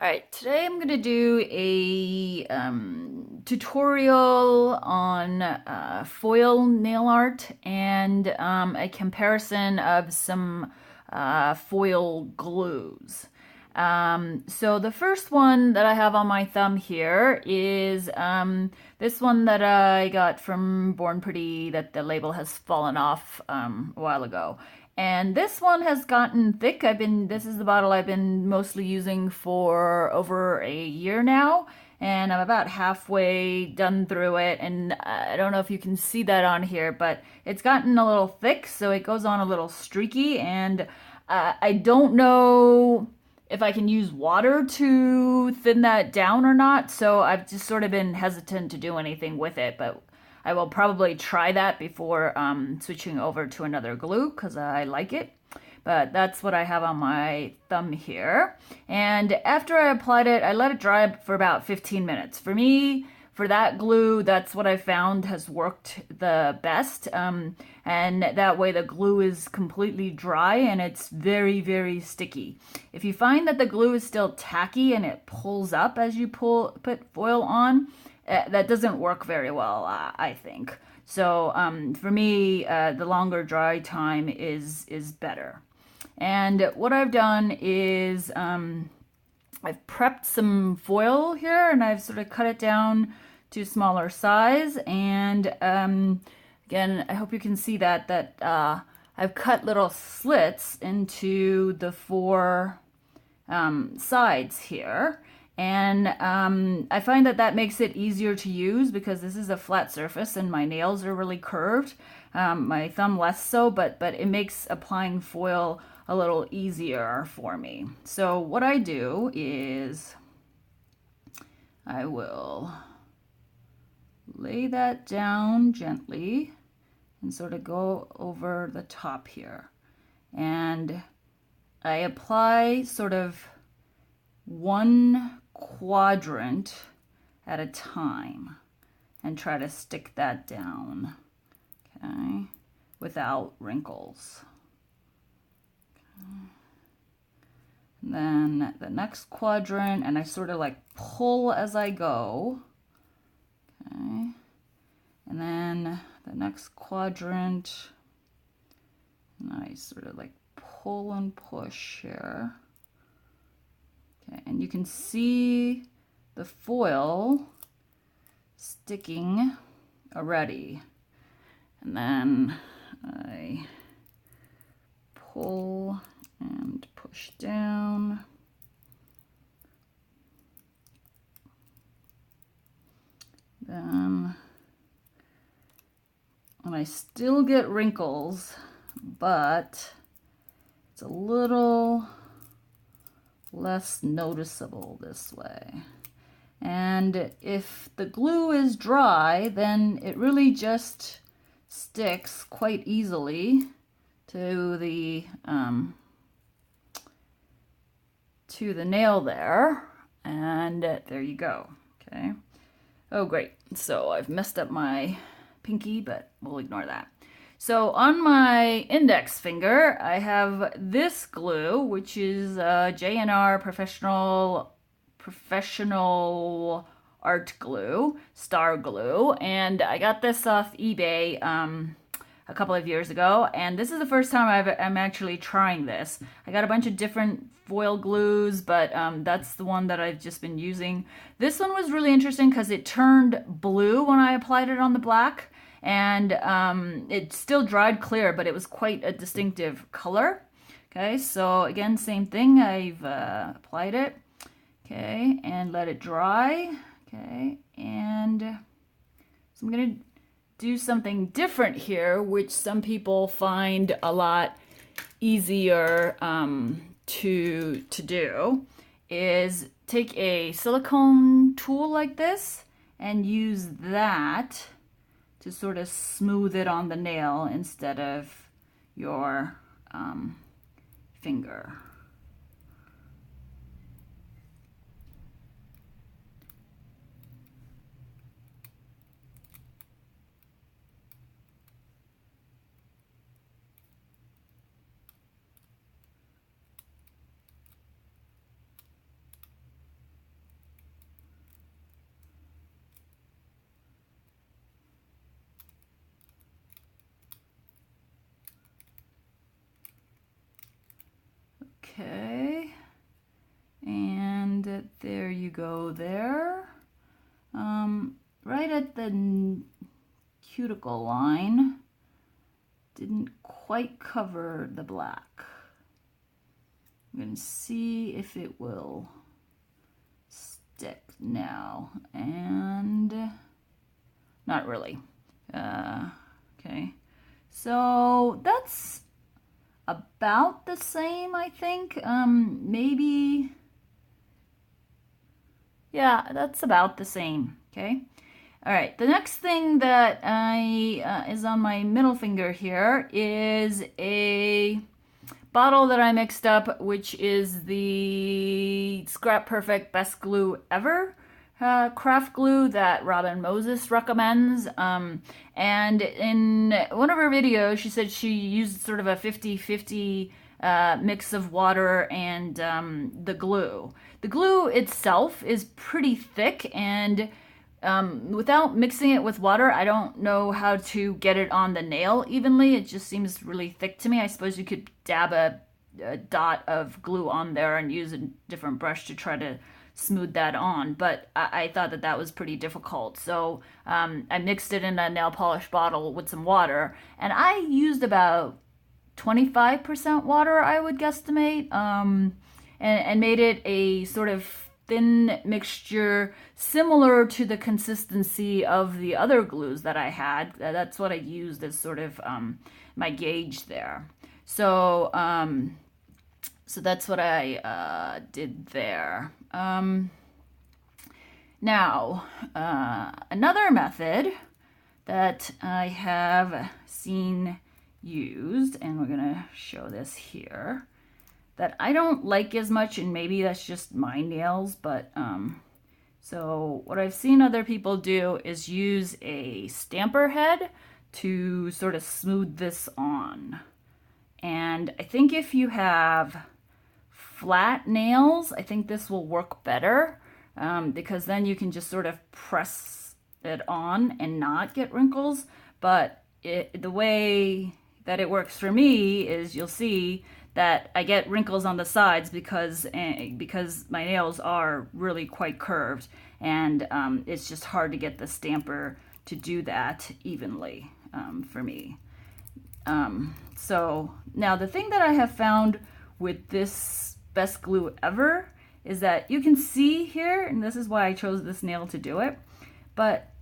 All right, today I'm going to do a tutorial on foil nail art and a comparison of some foil glues. So the first one that I have on my thumb here is this one that I got from Born Pretty that the label has fallen off a while ago. And this one has gotten thick. This is the bottle I've been mostly using for over a year now. And I'm about halfway done through it. And I don't know if you can see that on here, but it's gotten a little thick, so it goes on a little streaky. And I don't know if I can use water to thin that down or not. So I've just sort of been hesitant to do anything with it, but I will probably try that before switching over to another glue because I like it. But that's what I have on my thumb here. And after I applied it, I let it dry for about 15 minutes. For me, for that glue, that's what I found has worked the best. And that way the glue is completely dry and it's very, very sticky. If you find that the glue is still tacky and it pulls up as you put foil on, that doesn't work very well, I think. So for me, the longer dry time is better. And what I've done is I've prepped some foil here and I've sort of cut it down to smaller size. And again, I hope you can see that I've cut little slits into the four sides here. And I find that makes it easier to use because this is a flat surface and my nails are really curved. My thumb less so, but it makes applying foil a little easier for me. So what I do is I will lay that down gently and sort of go over the top here. And I apply sort of one quadrant at a time and try to stick that down, okay, without wrinkles. Okay. And then the next quadrant, and I sort of like pull as I go, okay, and then the next quadrant, and I sort of like pull and push here. Okay, and you can see the foil sticking already. And then I pull and push down. Then, and I still get wrinkles, but it's a little less noticeable this way. And if the glue is dry, then it really just sticks quite easily to the nail there. And there you go. Okay. Oh, great. So I've messed up my pinky, but we'll ignore that. So on my index finger, I have this glue, which is J&R Professional Art Glue, Star Glue. And I got this off eBay a couple of years ago. And this is the first time I'm actually trying this. I got a bunch of different foil glues, but that's the one that I've just been using. This one was really interesting because it turned blue when I applied it on the black. And it still dried clear, but it was quite a distinctive color. Okay, so again, same thing. I've applied it, okay, and let it dry. Okay, and so I'm gonna do something different here, which some people find a lot easier to do, is take a silicone tool like this and use that to sort of smooth it on the nail instead of your finger. you go there, right at the cuticle line. Didn't quite cover the black. I'm going to see if it will stick now, and not really. Okay, so that's about the same, I think. Maybe, yeah, that's about the same. Okay. All right, the next thing that is on my middle finger here is a bottle that I mixed up, which is the Scraperfect Best Glue Ever craft glue that Robin Moses recommends. And in one of her videos, she said she used sort of a 50-50 mix of water and the glue. The glue itself is pretty thick, and without mixing it with water, I don't know how to get it on the nail evenly. It just seems really thick to me. I suppose you could dab a dot of glue on there and use a different brush to try to smooth that on, but I thought that was pretty difficult. So I mixed it in a nail polish bottle with some water, and I used about 25% water, I would guesstimate, and made it a sort of thin mixture similar to the consistency of the other glues that I had. That's what I used as sort of my gauge there. So so that's what I did there. Now, another method that I have seen used, and we're gonna show this here, that I don't like as much, and maybe that's just my nails, but so what I've seen other people do is use a stamper head to sort of smooth this on. And I think if you have flat nails, I think this will work better, because then you can just sort of press it on and not get wrinkles. But the way that it works for me is, you'll see that I get wrinkles on the sides because my nails are really quite curved, and it's just hard to get the stamper to do that evenly for me. So now the thing that I have found with this Best Glue Ever is that you can see here, and this is why I chose this nail to do it, but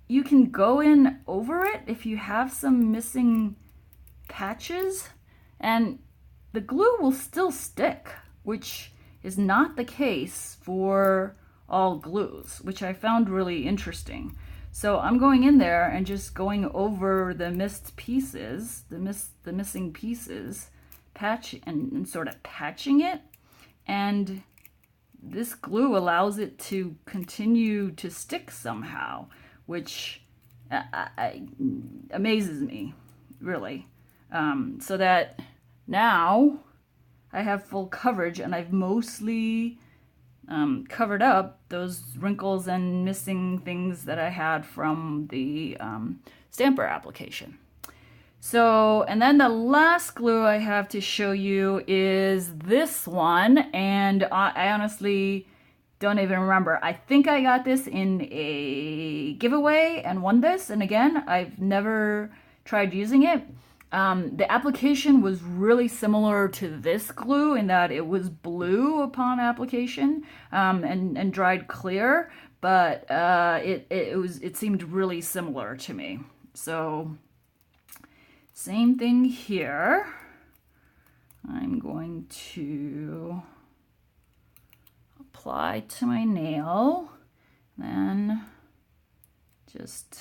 you can go in over it if you have some missing patches, and the glue will still stick, which is not the case for all glues, which I found really interesting. So I'm going in there and just going over the missed pieces, the missing pieces, and sort of patching it, and this glue allows it to continue to stick somehow, which amazes me, really. So that now I have full coverage, and I've mostly covered up those wrinkles and missing things that I had from the stamper application. So, and then the last glue I have to show you is this one, and I honestly don't even remember. I think I got this in a giveaway and won this, and again, I've never tried using it. The application was really similar to this glue in that it was blue upon application and dried clear, but it seemed really similar to me. So same thing here. I'm going to apply to my nail, then just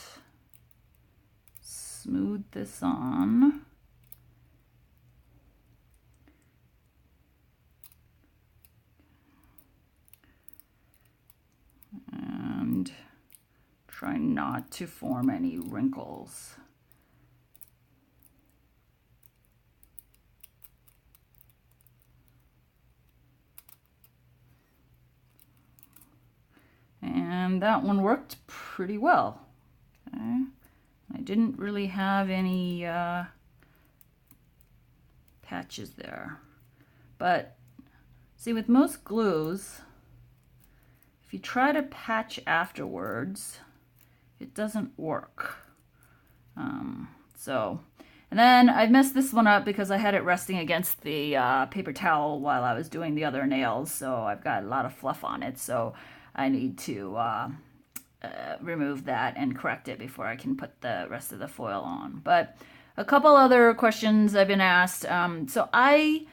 smooth this on. And try not to form any wrinkles. And that one worked pretty well. Okay. I didn't really have any patches there. But see, with most glues, if you try to patch afterwards, it doesn't work. And then I messed this one up because I had it resting against the paper towel while I was doing the other nails, so I've got a lot of fluff on it, so I need to remove that and correct it before I can put the rest of the foil on. But a couple other questions I've been asked. So I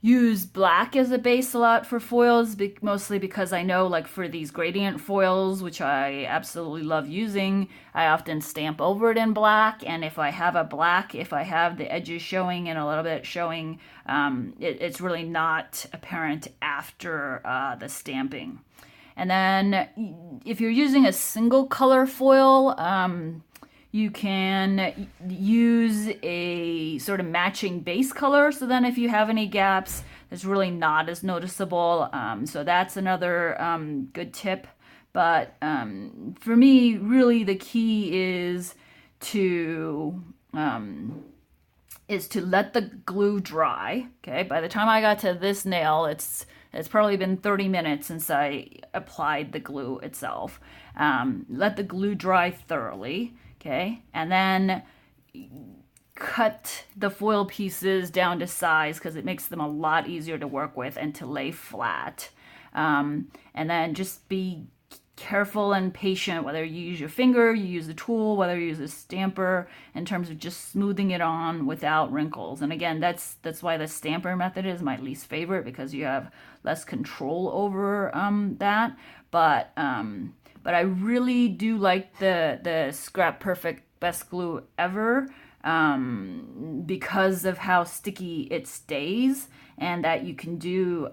use black as a base a lot for foils, mostly because I know, like, for these gradient foils, which I absolutely love using, I often stamp over it in black, and if I have the edges showing and a little bit showing, it's really not apparent after the stamping. And then if you're using a single color foil, you can use a sort of matching base color, so then if you have any gaps, it's really not as noticeable. So that's another good tip. But for me, really the key is to let the glue dry. Okay, by the time I got to this nail, it's probably been 30 minutes since I applied the glue itself. Let the glue dry thoroughly. Okay, and then cut the foil pieces down to size because it makes them a lot easier to work with and to lay flat. And then just be careful and patient, whether you use your finger, you use the tool, whether you use a stamper, in terms of just smoothing it on without wrinkles. And again, that's why the stamper method is my least favorite, because you have less control over that. But I really do like the Scraperfect Best Glue Ever because of how sticky it stays, and that you can do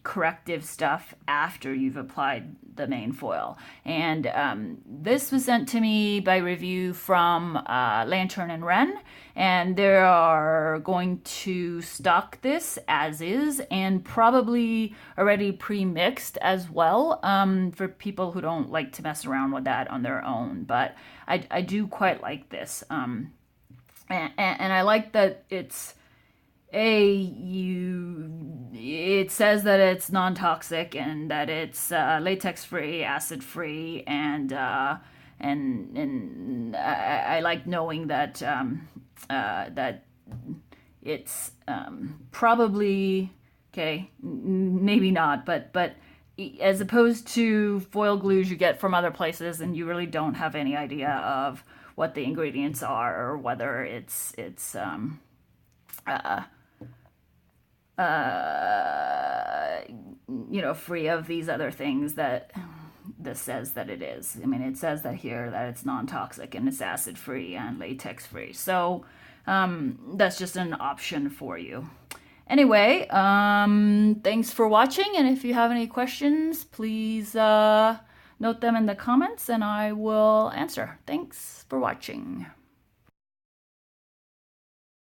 corrective stuff after you've applied the main foil. And this was sent to me by review from Lantern and Wren, and they are going to stock this as is and probably already pre-mixed as well, for people who don't like to mess around with that on their own. But I do quite like this, and I like that it says that it's non-toxic and that it's latex-free, acid-free, and I like knowing that that it's probably, okay, maybe not, but as opposed to foil glues you get from other places, and you really don't have any idea of what the ingredients are or whether it's free of these other things that this says that it is. I mean, it says that here that it's non-toxic and it's acid-free and latex-free. So that's just an option for you. Anyway, thanks for watching, and if you have any questions, please note them in the comments and I will answer. Thanks for watching.